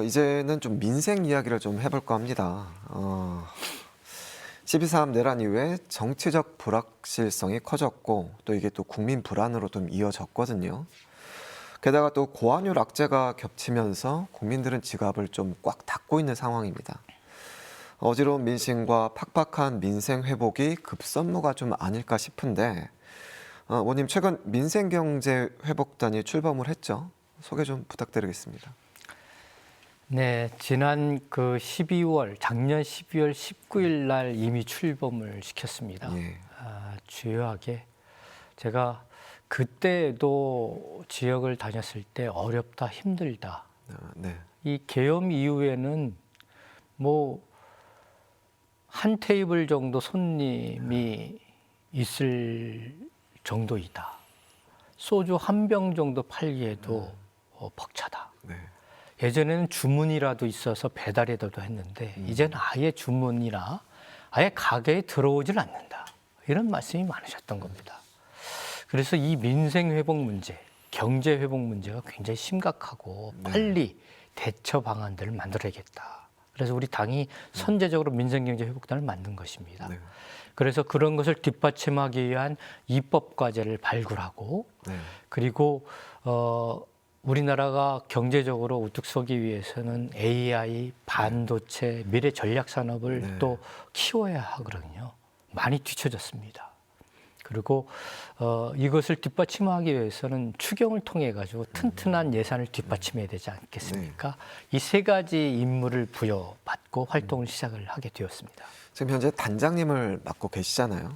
이제는 좀 민생 이야기를 좀 해볼까 합니다. 12.3 내란 이후에 정치적 불확실성이 커졌고 또 이게 또 국민 불안으로 좀 이어졌거든요. 게다가 또 고환율 악재가 겹치면서 국민들은 지갑을 좀 꽉 닫고 있는 상황입니다. 어지러운 민심과 팍팍한 민생 회복이 급선무가 좀 아닐까 싶은데 원님 최근 민생경제회복단이 출범을 했죠. 소개 좀 부탁드리겠습니다. 네, 지난 작년 12월 19일 날 이미 출범을 시켰습니다. 예. 주요하게 제가 그때도 지역을 다녔을 때 어렵다, 힘들다. 네. 이 계엄 이후에는 한 테이블 정도 손님이 있을 정도이다. 소주 한 병 정도 팔기에도 벅차다. 네. 예전에는 주문이라도 있어서 배달이라도 했는데 이제는 아예 주문이나 아예 가게에 들어오질 않는다. 이런 말씀이 많으셨던 겁니다. 그래서 이 민생 회복 문제, 경제 회복 문제가 굉장히 심각하고 빨리 대처 방안들을 만들어야겠다. 그래서 우리 당이 선제적으로 민생경제 회복단을 만든 것입니다. 네. 그래서 그런 것을 뒷받침하기 위한 입법 과제를 발굴하고 네. 그리고 우리나라가 경제적으로 우뚝 서기 위해서는 AI, 반도체, 미래 전략 산업을 또 키워야 하거든요. 많이 뒤처졌습니다. 그리고 이것을 뒷받침하기 위해서는 추경을 통해 가지고 튼튼한 예산을 뒷받침해야 되지 않겠습니까? 이 세 가지 임무를 부여받고 활동을 시작을 하게 되었습니다. 지금 현재 단장님을 맡고 계시잖아요.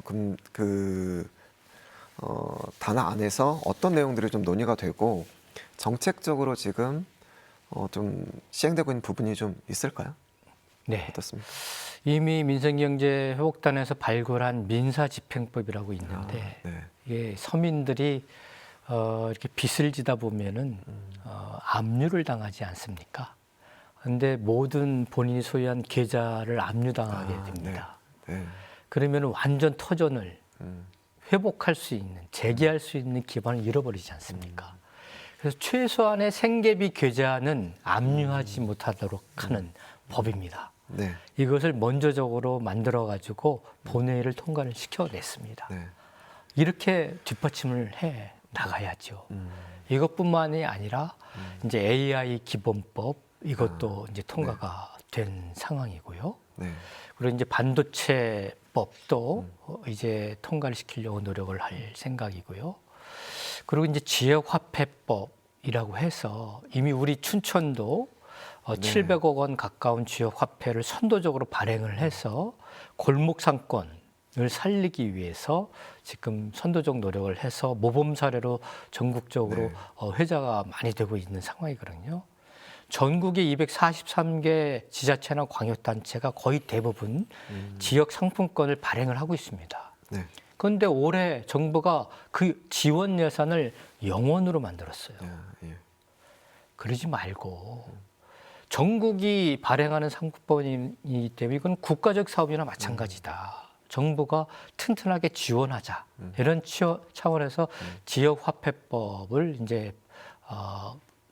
그럼 단화 안에서 어떤 내용들이 좀 논의가 되고 정책적으로 지금 좀 시행되고 있는 부분이 좀 있을까요? 네. 어떻습니까? 이미 민생경제회복단에서 발굴한 민사집행법이라고 있는데 이게 서민들이 이렇게 빚을 지다 보면은 압류를 당하지 않습니까? 그런데 모든 본인이 소유한 계좌를 압류당하게 됩니다. 네. 그러면 완전 터전을 회복할 수 있는, 재개할 수 있는 기반을 잃어버리지 않습니까? 그래서 최소한의 생계비 계좌는 압류하지 못하도록 하는 법입니다. 네. 이것을 먼저적으로 만들어가지고 본회의를 통과를 시켜냈습니다. 네. 이렇게 뒷받침을 해 나가야죠. 이것뿐만이 아니라 이제 AI 기본법 이것도 이제 통과가 된 상황이고요. 네. 그리고 이제 반도체법도 이제 통과를 시키려고 노력을 할 생각이고요. 그리고 이제 지역화폐법이라고 해서 이미 우리 춘천도 700억 원 가까운 지역화폐를 선도적으로 발행을 해서 골목 상권을 살리기 위해서 지금 선도적 노력을 해서 모범 사례로 전국적으로 회자가 많이 되고 있는 상황이거든요. 전국의 243개 지자체나 광역단체가 거의 대부분 지역 상품권을 발행을 하고 있습니다. 네. 그런데 올해 정부가 그 지원 예산을 0원으로 만들었어요. 예. 그러지 말고 전국이 발행하는 상품권이기 때문에 이건 국가적 사업이나 마찬가지다. 정부가 튼튼하게 지원하자. 이런 차원에서 지역화폐법을 이제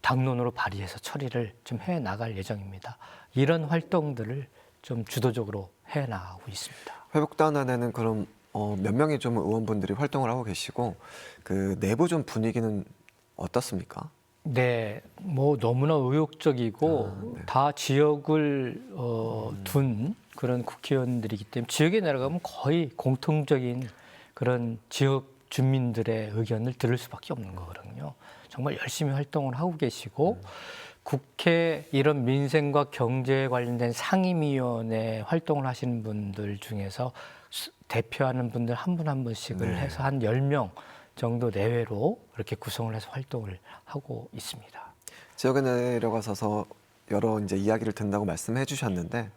당론으로 발의해서 처리를 좀 해 나갈 예정입니다. 이런 활동들을 좀 주도적으로 해 나가고 있습니다. 회복단안에는 그럼 몇 명의 좀 의원분들이 활동을 하고 계시고 그 내부 좀 분위기는 어떻습니까? 네, 너무나 의욕적이고 다 지역을 둔 그런 국회의원들이기 때문에 지역에 내려가면 거의 공통적인 그런 지역 주민들의 의견을 들을 수밖에 없는 거거든요. 정말 열심히 활동을 하고 계시고 국회 이런 민생과 경제에 관련된 상임위원회 활동을 하시는 분들 중에서 대표하는 분들 한 분 한 분씩을 해서 한 10명 정도 내외로 이렇게 구성을 해서 활동을 하고 있습니다. 지역에 내려가서 여러 이제 이야기를 듣는다고 말씀해 주셨는데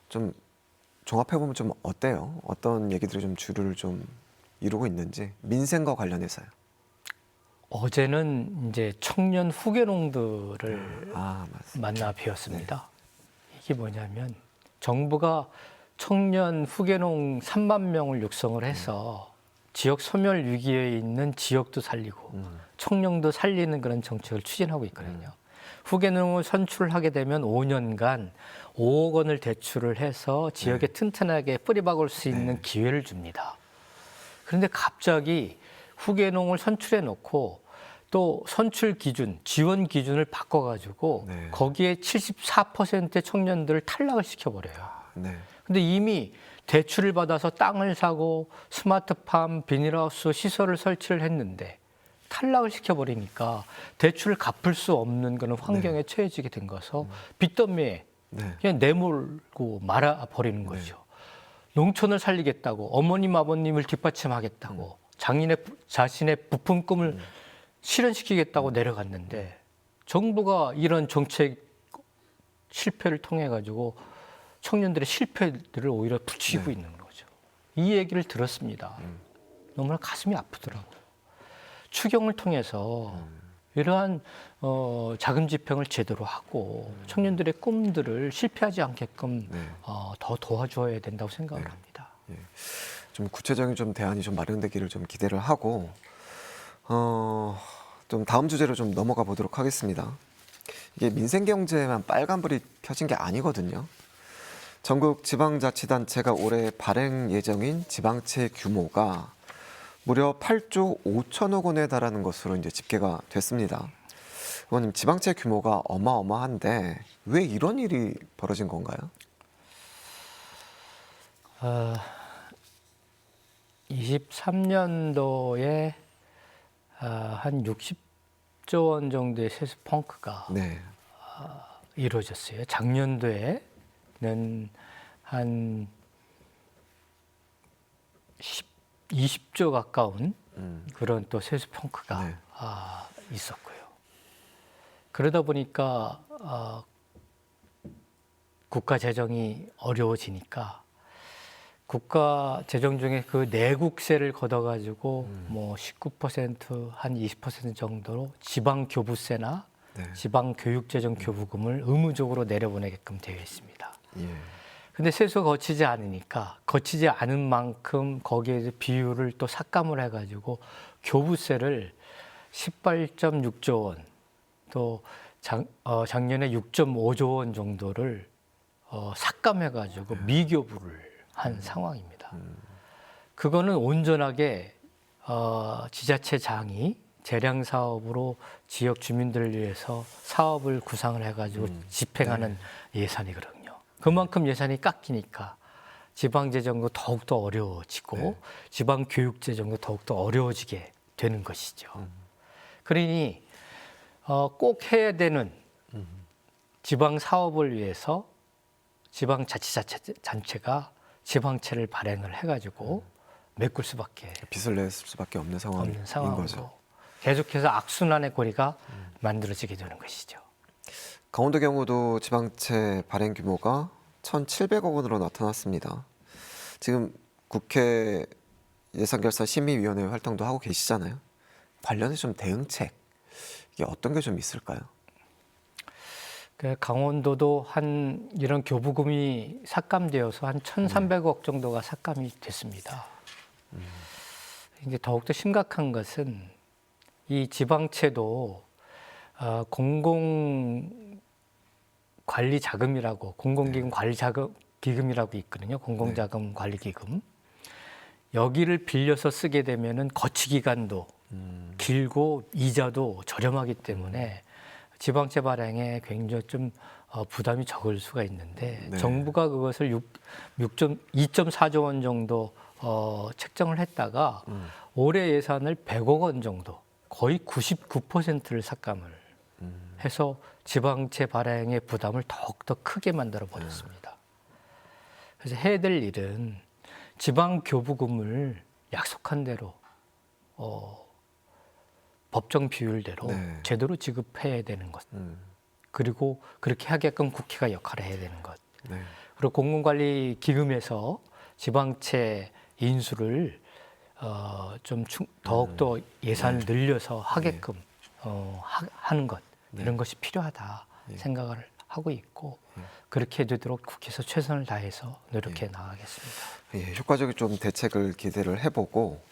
좀 종합해 보면 좀 어때요? 어떤 얘기들이 좀 주를 좀 이루고 있는지 민생과 관련해서요. 어제는 이제 청년 후계농들을 만나 뵈었습니다. 이게 뭐냐면 정부가 청년 후계농 3만 명을 육성을 해서 지역 소멸 위기에 있는 지역도 살리고 청년도 살리는 그런 정책을 추진하고 있거든요. 후계농을 선출하게 되면 5년간 5억 원을 대출을 해서 지역에 튼튼하게 뿌리박을 수 있는 기회를 줍니다. 그런데 갑자기 후계농을 선출해 놓고 또 선출 기준, 지원 기준을 바꿔가지고 네. 거기에 74%의 청년들을 탈락을 시켜버려요. 네. 근데 이미 대출을 받아서 땅을 사고 스마트팜, 비닐하우스, 시설을 설치를 했는데 탈락을 시켜버리니까 대출을 갚을 수 없는 그런 환경에 처해지게 된 것서 빚더미에 네. 그냥 내몰고 말아버리는 거죠. 농촌을 살리겠다고 어머님, 아버님을 뒷받침하겠다고 자신의 부푼 꿈을 실현시키겠다고 내려갔는데 정부가 이런 정책 실패를 통해 가지고 청년들의 실패들을 오히려 붙이고 있는 거죠. 이 얘기를 들었습니다. 너무나 가슴이 아프더라고요. 추경을 통해서 이러한 자금 집행을 제대로 하고 청년들의 꿈들을 실패하지 않게끔 더 도와줘야 된다고 생각을 합니다. 예. 좀 구체적인 좀 대안이 좀 마련되기를 좀 기대를 하고 좀 다음 주제로 좀 넘어가 보도록 하겠습니다. 이게 민생경제만 빨간불이 켜진 게 아니거든요. 전국 지방자치단체가 올해 발행 예정인 지방채 규모가 무려 8조 5천억 원에 달하는 것으로 이제 집계가 됐습니다. 의원님, 지방채 규모가 어마어마한데 왜 이런 일이 벌어진 건가요? 23년도에 한 60조 원 정도의 세수 펑크가 네. 이루어졌어요. 작년도에는 한 20조 가까운 그런 또 세수 펑크가 네. 있었고요. 그러다 보니까 국가 재정이 어려워지니까 국가 재정 중에 그 내국세를 걷어가지고 뭐 19% 한 20% 정도로 지방 교부세나 지방 교육재정 교부금을 의무적으로 내려보내게끔 되어 있습니다. 예. 근데 세수가 거치지 않으니까 거치지 않은 만큼 거기에 비율을 또 삭감을 해가지고 교부세를 18.6조 원 또 작년에 6.5조 원 정도를 삭감해가지고 미교부를 한 상황입니다. 그거는 온전하게 지자체장이 재량 사업으로 지역 주민들을 위해서 사업을 구상을 해가지고 집행하는 예산이거든요. 그만큼 예산이 깎이니까 지방 재정도 더욱더 어려워지고 지방 교육 재정도 더욱더 어려워지게 되는 것이죠. 그러니 꼭 해야 되는 지방 사업을 위해서 지방 자치단체가 지방채를 발행을 해가지고 메꿀 수밖에 빚을 낼 수밖에 없는 상황인 없는 상황으로 거죠. 계속해서 악순환의 고리가 만들어지게 되는 것이죠. 강원도 경우도 지방채 발행 규모가 1,700억 원으로 나타났습니다. 지금 국회 예산결산심의위원회 활동도 하고 계시잖아요. 관련해 좀 대응책 이게 어떤 게 좀 있을까요? 강원도도 한 이런 교부금이 삭감되어서 한 1,300억 정도가 삭감이 됐습니다. 이제 더욱더 심각한 것은 이 지방채도 공공관리자금이라고 공공기금 관리자금기금이라고 있거든요. 공공자금 관리기금. 여기를 빌려서 쓰게 되면은 거치 기간도 길고 이자도 저렴하기 때문에 지방채 발행에 굉장히 좀 부담이 적을 수가 있는데 정부가 그것을 2.4조 원 정도 책정을 했다가 올해 예산을 100억 원 정도 거의 99%를 삭감을 해서 지방채 발행의 부담을 더욱더 크게 만들어 버렸습니다. 그래서 해야 될 일은 지방 교부금을 약속한 대로 법정 비율대로 제대로 지급해야 되는 것. 그리고 그렇게 하게끔 국회가 역할을 해야 되는 것. 그리고 공공관리 기금에서 지방채 인수를 좀 더욱더 예산을 늘려서 하게끔 하는 것. 이런 것이 필요하다 생각을 하고 있고 그렇게 되도록 국회에서 최선을 다해서 노력해 나가겠습니다. 예, 효과적인 좀 대책을 기대를 해보고